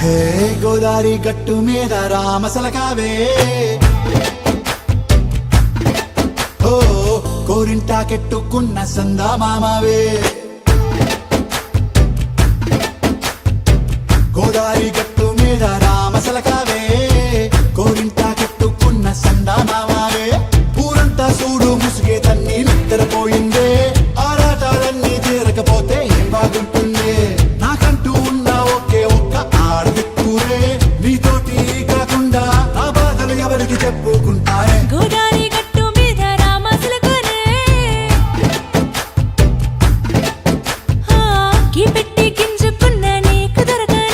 హే గోదారి గట్టు మీద రామసలకావే ఓ కోరింటాకెట్టుకున్న సందా మామావే గోదారి గట్టు మీద రామసలకావే కోరింటాకెట్టుకున్న సందా మామావే ఊరంతా చూడు ముసుగే తన్ని నిద్రపోయిందే ఆరాటాలన్నీ తీరకపోతే ఏం బాగుంటుంది నాకంటూ ఉన్న ఒకే ఒక్క ఆడదిక్కురే నీతోటి కాకుండా నా బాధలు ఎవరికి చెప్పుకుంటారే గోదారి గట్టు మీద రామసలకానే పెట్టి గింజుకున్న నీకు దొరకనే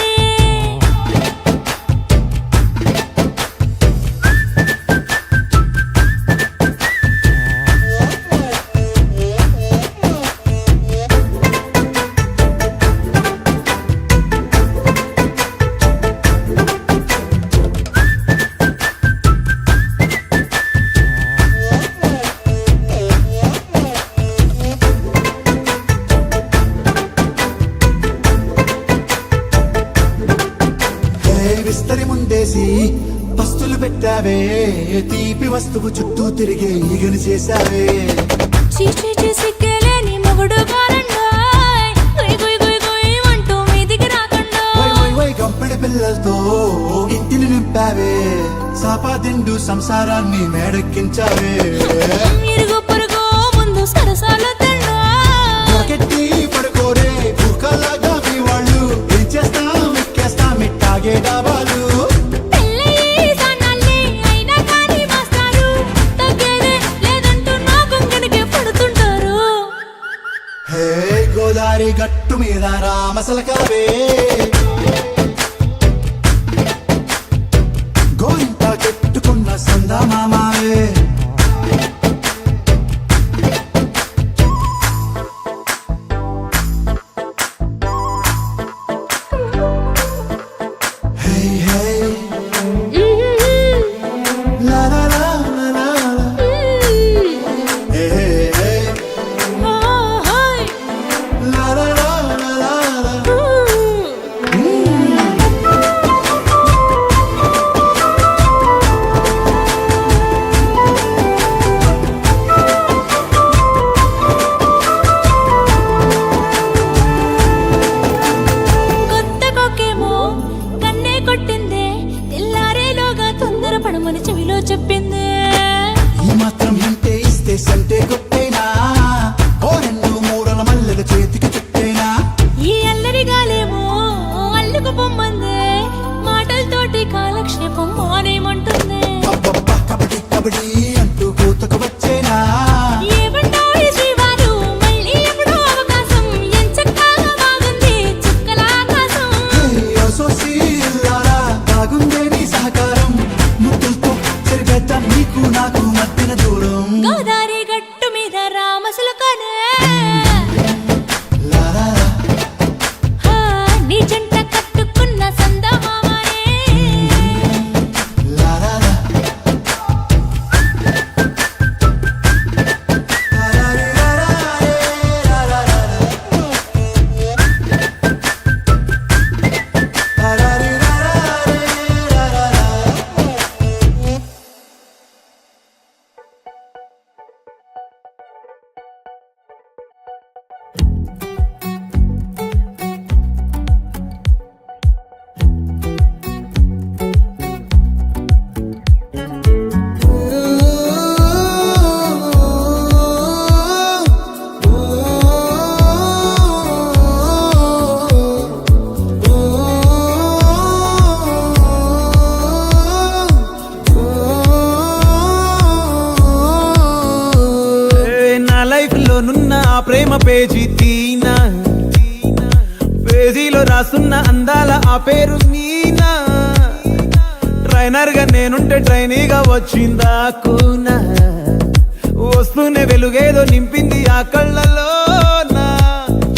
విస్తరి ముందేసి పస్తులు పెట్టావే తీపి వస్తువు చుట్టూ తిరిగే ఈగను చేశావే చీచీ సిగ్గలేని మొగుడు కారండాయ్ గుయ్ గుయ్ గుయ్ గుయ్ అంటూ మీదికి రాకుండా వై గంపెడి పిల్లలతో ఇంటిని నింపావే సాపాదిండు సంసారాన్ని మేడెక్కించావే ఇరుగు పొరుగు ముందు సరసాల తండా పొరకెట్టి పడుకోరే కుక్కలాగా మీ వాళ్ళు ఏం చేస్తాం ఎక్కేస్తాం ఇట్టాగే డాబాలు పెళ్ళయి సానాళ్ళే అయినా కానీ మాస్తారు తగ్గేదే లేదంటూ నా గుంగడికి పడుతుంటారు హే గోదారి గట్టు మీద రామసలకావే గోరింట చెట్టుకున్న సందా మామావే Hey, hey, la la la la la la. Hey, hey, hey, la la la la la la. కొత్త కొక్కేమో కన్నే కొట్టిందే తెల్లారేలోగా తొందర పడమని చెవిలో చెప్పిందే ఈ మాత్రం హింటే ఇస్తే సంటే కొట్టేనా ఓ రెండు మూడల మల్లెల చేతికి చుట్టేనా ఈ అల్లరి గాలేమో అల్లుకు పొమ్మందే మాటలతోటి కాలక్షేపం మానేమంటుంది అబ్బబ్బా కబడ్డీ కబడ్డీ అంటూ కూతకు వచ్చేనా ఏమంటావు శ్రీవారు మళ్ళీ ఎప్పుడో అవకాశం ఎంచక్కా బాగుంది చుక్కల ఆకాశం సోసి ఇల్లారా బాగుందే నీ సహకారం ముద్దులతో సరిగేద్దాం నీకు నాకు మధ్యన దూరం గోదారి గట్టు మీద రామసలకానే లా లా లా. నీ జంట కట్టుకున్న సందమామనే La la la. La la la la la la la la. La la la la la la la. నా లైఫ్ లో నున్న ఆ ప్రేమ పేజీ తీనా పేజీలో రాసున్న అందాల ఆ పేరు మీనా ట్రైనర్ గా నేనుంటే ట్రైనీగా వచ్చిందా కూనా వస్తూనే వెలుగేదో నింపింది ఆ కళ్ళలో నా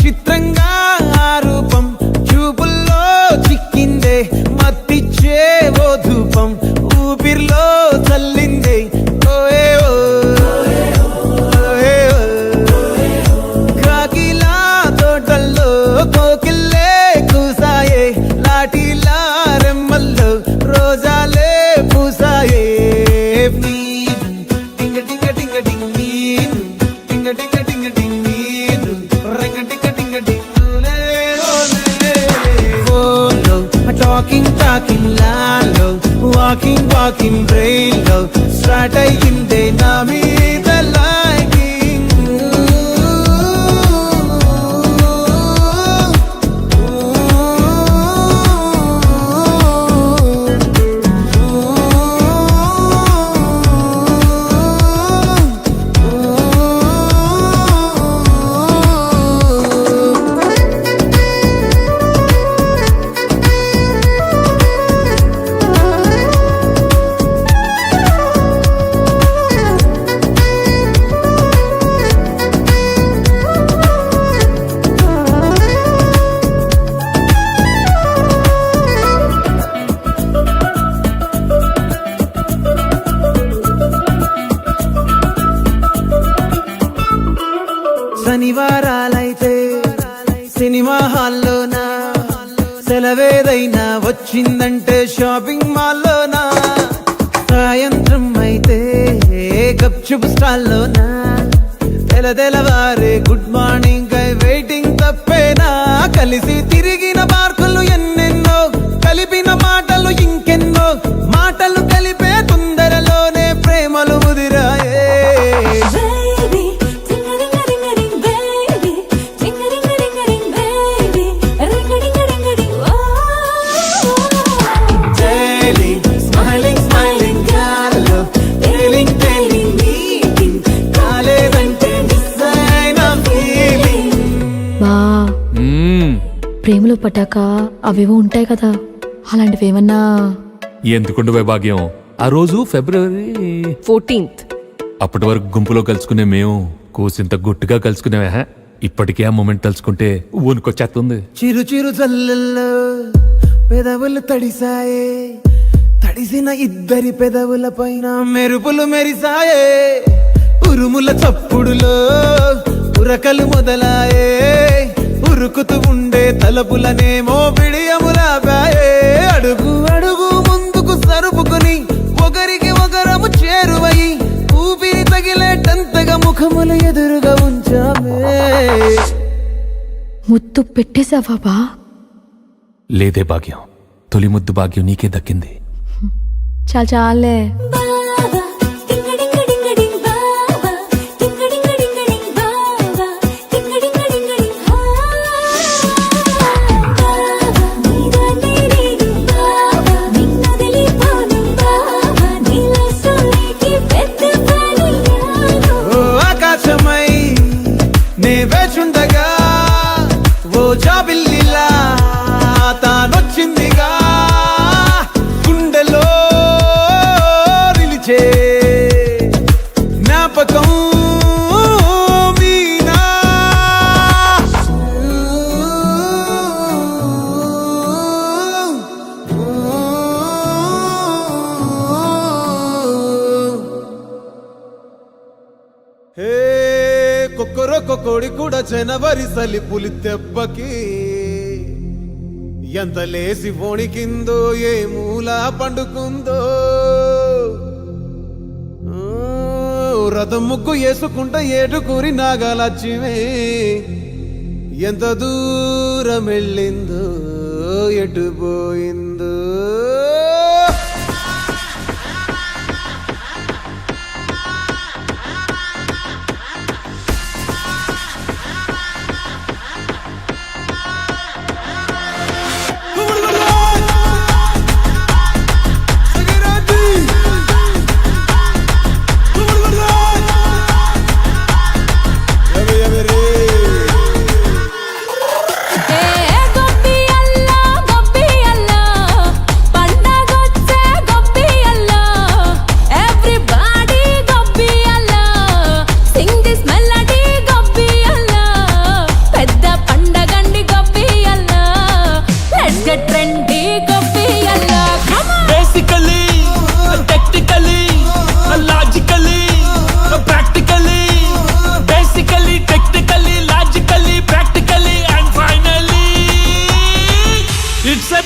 చిత్రంగా ఆ రూపం చూపుల్లో చిక్కిందే మత్తిచ్చే ఓ ధూపం ఊపిరిలో చల్లిందే ఓయే ఓ కాకిలా తోటల్లో వాకింగ్ ల్యాండ్ లో వాకింగ్ వాకింగ్ బ్రెయిన్ లో స్టార్ట్ అయ్యిందే నా మీద లైకింగ్ శనివారాలైతే సినిమా హాల్లోనా సెలవేదైనా వచ్చిందంటే షాపింగ్ మాల్లోనా సాయంత్రం అయితే గప్చుప్ స్టాల్లోనా తెలవారే గుడ్ మార్నింగ్ కై వెయిటింగ్ తప్పేనా కలిసి తిరిగిన పార్కులు ఎన్నెన్నో కలిపిన మాటలు ఇంకెన్నో మాటలు కలిపే తొందరలోనే ప్రేమలు ముదిరాయే Baby, ting-a-ding-a-ding-a-ding, baby. Ting-a-ding-a-ding-a-ding, baby. Ring-a-ding-a-ding-a-ding, oh. Daily, smiling, smiling, గాల్లో feeling, feeling, meeting. కాలేదంటే miss అయిన feeling. బా ప్రేమలో పడ్డాక అవేవో ఉంటాయి కదా అలాంటివి ఏమన్నా ఎందుకుండు వైభాగ్యం ఆ రోజు ఫిబ్రవరి 14th. అప్పటి వరకు గుంపులో కలుసుకునే మేము కూసింత గుట్టుగా కలుసుకునేవా ఇప్పటికే ఆ మూమెంట్ తలుచుకుంటే ఊనుకొచ్చేస్తుంది. చిరు చిరు జల్లల్లో పెదవులు తడిసాయే తడిసిన ఇద్దరి పెదవుల పైన మెరుపులు మెరిసాయే ఉరుముల చప్పుడులో ఉరకలు మొదలాయే ఉరుకుతూ ఉండే తలపులనేమో బిడియములాపాయే అడుగు అడుగు ముందుకు సరుపుకుని ఒకరికి ఒకరము చేరువై ఊపిరి తగిలేటంతగా ముఖములు ఎదురుగా ఉంచామే. ముద్దు పెట్టేశావా బా లేదే భాగ్యం తొలి ముద్దు భాగ్యం నీకే దక్కింది. చాలే ఓ ఆకాశమై నే వేచుండగా ఓ జాబిల్లిలా తానొచ్చిందిగా గుండెలో నిలిచే జ్ఞాపకం మీనా హే కొక్కరొక్క కోడి కూడా జనవరి సలి పులి దెబ్బకి ఎంత లేసి వణికిందో ఏ మూల పండుకుందో రథం ముగ్గు వేసుకుంటా ఏటుకూరి నాగాలచ్చిమే ఎంత దూరం వెళ్ళిందో ఎటు పోయిందో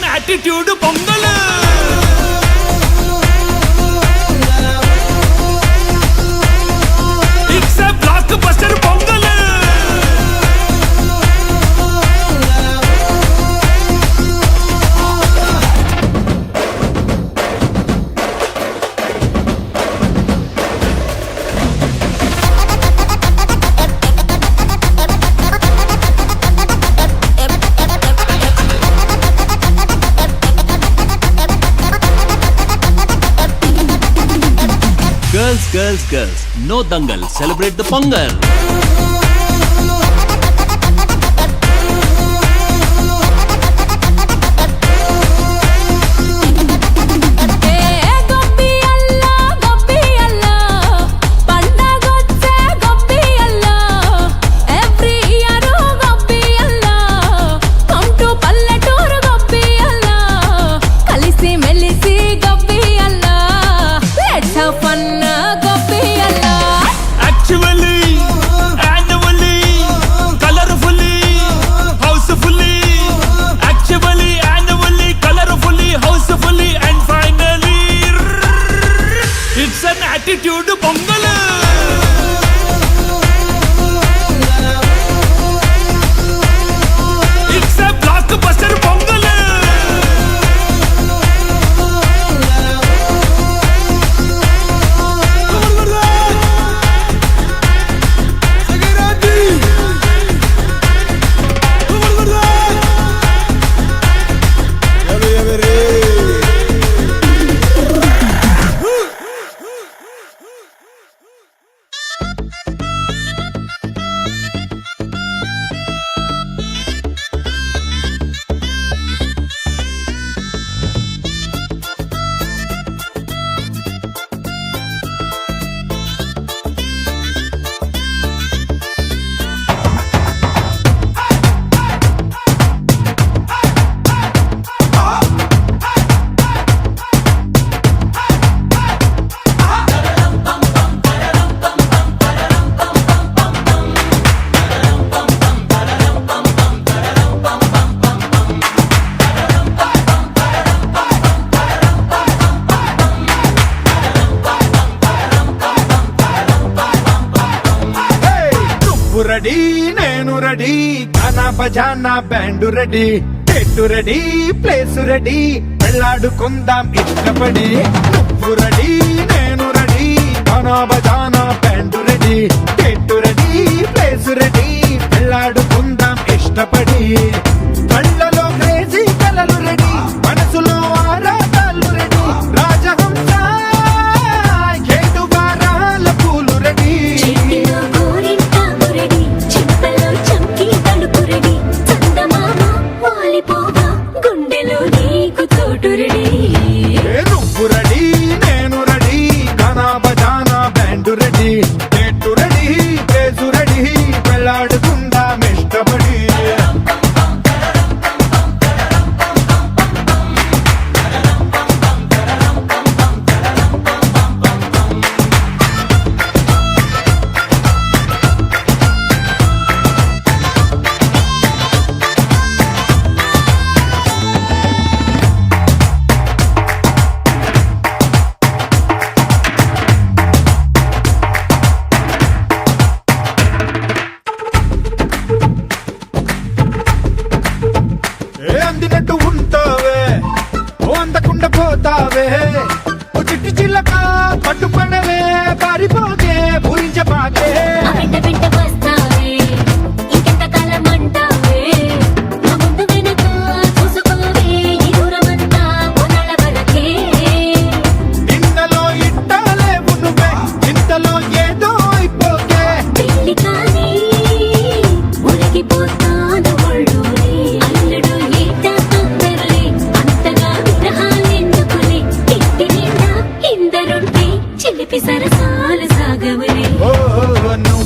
attitude pongal it's a block buster pongal. Girls, girls, no dangal. Celebrate the Pongal. Attitude Pongal. It's a blockbuster Pongal. Ready నేను రెడీ గానా బజానా బ్యాండ్ రెడీ పెట్టు రెడీ ప్లేస్ రెడీ వెళ్ళాడుకుందాం ఇష్టపడి నువ్వు రెడీ నేను రెడీ గానా బజానా బ్యాండ్ రెడీ పెట్టు రెడీ ప్లేస్ రెడీ వెళ్ళాడుకుందాం ఇష్టపడి కళ్ళలో crazy కలలు ready మనసులో ఆరాటాలు రెడీ రాజహంస ఏడువారాల పూలు రెడీ నువ్వు రెడీ నేను రెడీ గానా బజానా బ్యాండ్ రెడీ పెట్టు రెడీ ప్లేసు రెడీ వెళ్ళాడుకుందాం ఇష్టపడి అందినట్టు ఉంటావే ఓ అందకుండా పోతావే ఓ చిట్టి చిల్లక పట్టుపడవే పారిపోతే పూరించబాకే నిన్నలో ఇట్టాలేవు నువ్వే ఇంతలో ఏదో అయిపోకే సరసాలు సాగవలే ఓ నువ్వు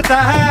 लगता है